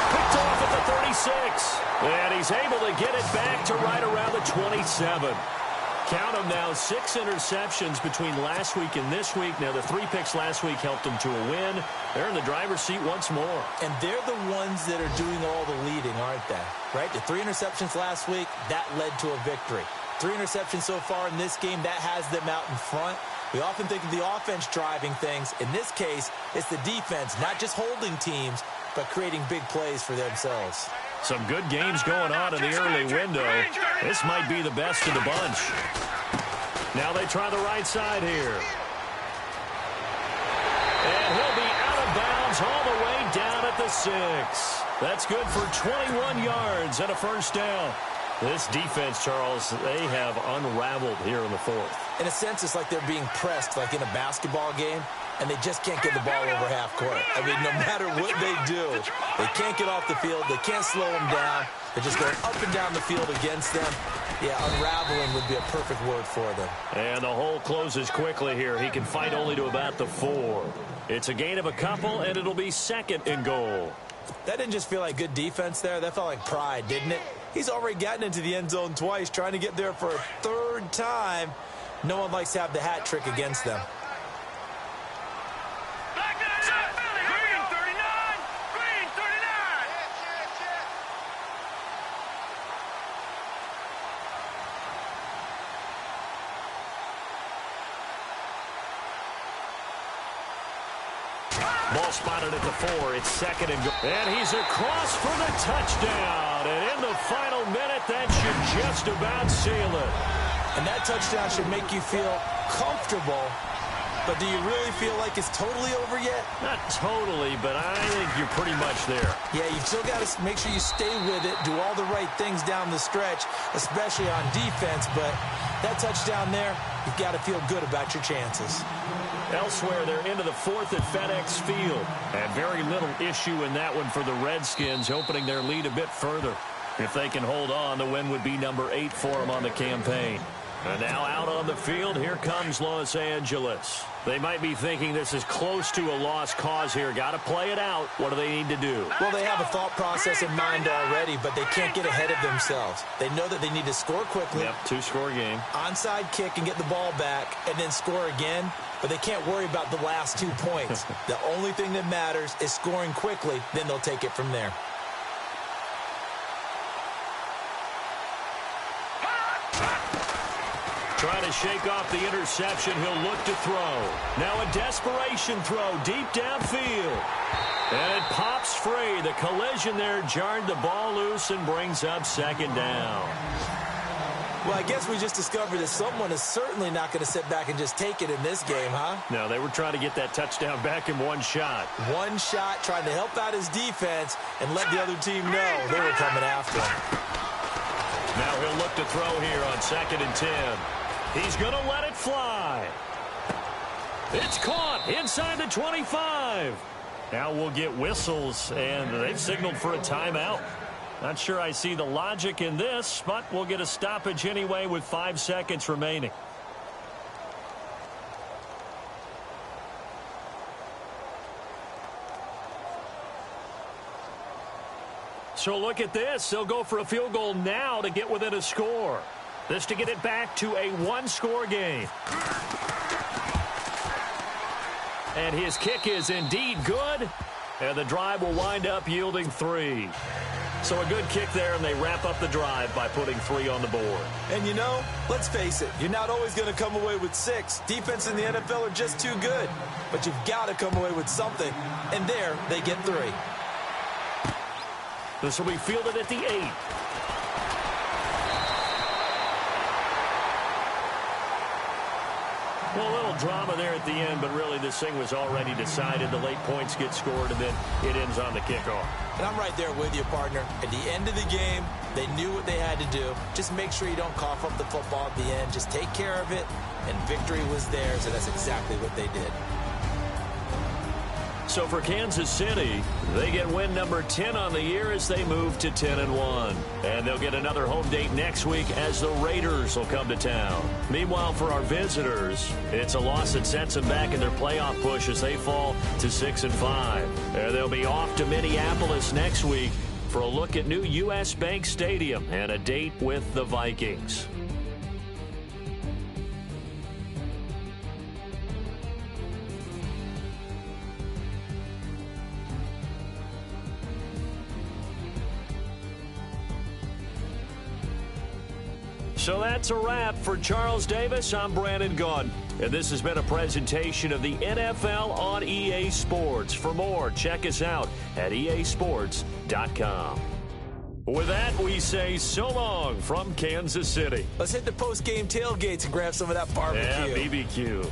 [SPEAKER 3] Picked off at the 36. And he's able to get it back to right around the 27. Count them now, 6 interceptions between last week and this week. Now, the 3 picks last week helped them to a win. They're in the driver's seat once more.
[SPEAKER 4] And they're the ones that are doing all the leading, aren't they? Right? The 3 interceptions last week, that led to a victory. 3 interceptions so far in this game, that has them out in front. We often think of the offense driving things. In this case, it's the defense, not just holding teams, but creating big plays for themselves.
[SPEAKER 3] Some good games going on in the early window. This might be the best of the bunch. Now they try the right side here. And he'll be out of bounds all the way down at the 6. That's good for 21 yards and a first down. This defense, Charles, they have unraveled here in the 4th.
[SPEAKER 4] In a sense, it's like they're being pressed like in a basketball game, and they just can't get the ball over half court. I mean, no matter what they do, they can't get off the field. They can't slow them down. They're just going up and down the field against them. Yeah, unraveling would be a perfect word for them.
[SPEAKER 3] And the hole closes quickly here. He can fight only to about the 4. It's a gain of a couple, and it'll be 2nd and goal.
[SPEAKER 4] That didn't just feel like good defense there. That felt like pride, didn't it? He's already gotten into the end zone twice, trying to get there for a 3rd time. No one likes to have the hat trick against them.
[SPEAKER 5] Green 39. Green 39.
[SPEAKER 3] Ball spotted at the 4. It's 2nd and goal. And he's across for the touchdown. And in the final minute, that should just about seal it.
[SPEAKER 4] And that touchdown should make you feel comfortable. But do you really feel like it's totally over yet?
[SPEAKER 3] Not totally, but I think you're pretty much there.
[SPEAKER 4] Yeah, you've still got to make sure you stay with it, do all the right things down the stretch, especially on defense. But that touchdown there, you've got to feel good about your chances.
[SPEAKER 3] Elsewhere, they're into the 4th at FedEx Field. And very little issue in that one for the Redskins, opening their lead a bit further. If they can hold on, the win would be number 8 for them on the campaign. And now out on the field, here comes Los Angeles. They might be thinking this is close to a lost cause here. Got to play it out. What do they need to do?
[SPEAKER 4] Well, they have a thought process in mind already, but they can't get ahead of themselves. They know that they need to score quickly.
[SPEAKER 3] Yep, 2-score game.
[SPEAKER 4] Onside kick and get the ball back, and then score again. But they can't worry about the last 2 points. The only thing that matters is scoring quickly. Then they'll take it from there.
[SPEAKER 3] Trying to shake off the interception. He'll look to throw. Now a desperation throw deep downfield. And it pops free. The collision there jarred the ball loose and brings up 2nd down.
[SPEAKER 4] Well, I guess we just discovered that someone is certainly not going to sit back and just take it in this game, huh?
[SPEAKER 3] No, they were trying to get that touchdown back in one shot.
[SPEAKER 4] One shot, trying to help out his defense and let the other team know they were coming after him.
[SPEAKER 3] Now he'll look to throw here on 2nd and 10. He's going to let it fly. It's caught inside the 25. Now we'll get whistles, and they've signaled for a timeout. Not sure I see the logic in this, but we'll get a stoppage anyway with 5 seconds remaining. So look at this. They'll go for a field goal now to get within a score. This to get it back to a 1-score game. And his kick is indeed good. And the drive will wind up yielding 3. So a good kick there, and they wrap up the drive by putting 3 on the board.
[SPEAKER 4] And you know, let's face it, you're not always going to come away with 6. Defense in the NFL are just too good. But you've got to come away with something. And there, they get 3.
[SPEAKER 3] This will be fielded at the 8. Well, a little drama there at the end, but really this thing was already decided. The late points get scored, and then it ends on the kickoff.
[SPEAKER 4] And I'm right there with you, partner. At the end of the game, they knew what they had to do. Just make sure you don't cough up the football at the end. Just take care of it, and victory was theirs, and that's exactly what they did.
[SPEAKER 3] So for Kansas City, they get win number 10 on the year as they move to 10-1. And they'll get another home date next week as the Raiders will come to town. Meanwhile, for our visitors, it's a loss that sets them back in their playoff push as they fall to 6-5. And they'll be off to Minneapolis next week for a look at new U.S. Bank Stadium and a date with the Vikings. So that's a wrap. For Charles Davis, I'm Brandon Gaudin. And this has been a presentation of the NFL on EA Sports. For more, check us out at easports.com. With that, we say so long from Kansas City.
[SPEAKER 4] Let's hit the post-game tailgates and grab some of that barbecue.
[SPEAKER 3] Yeah, BBQ.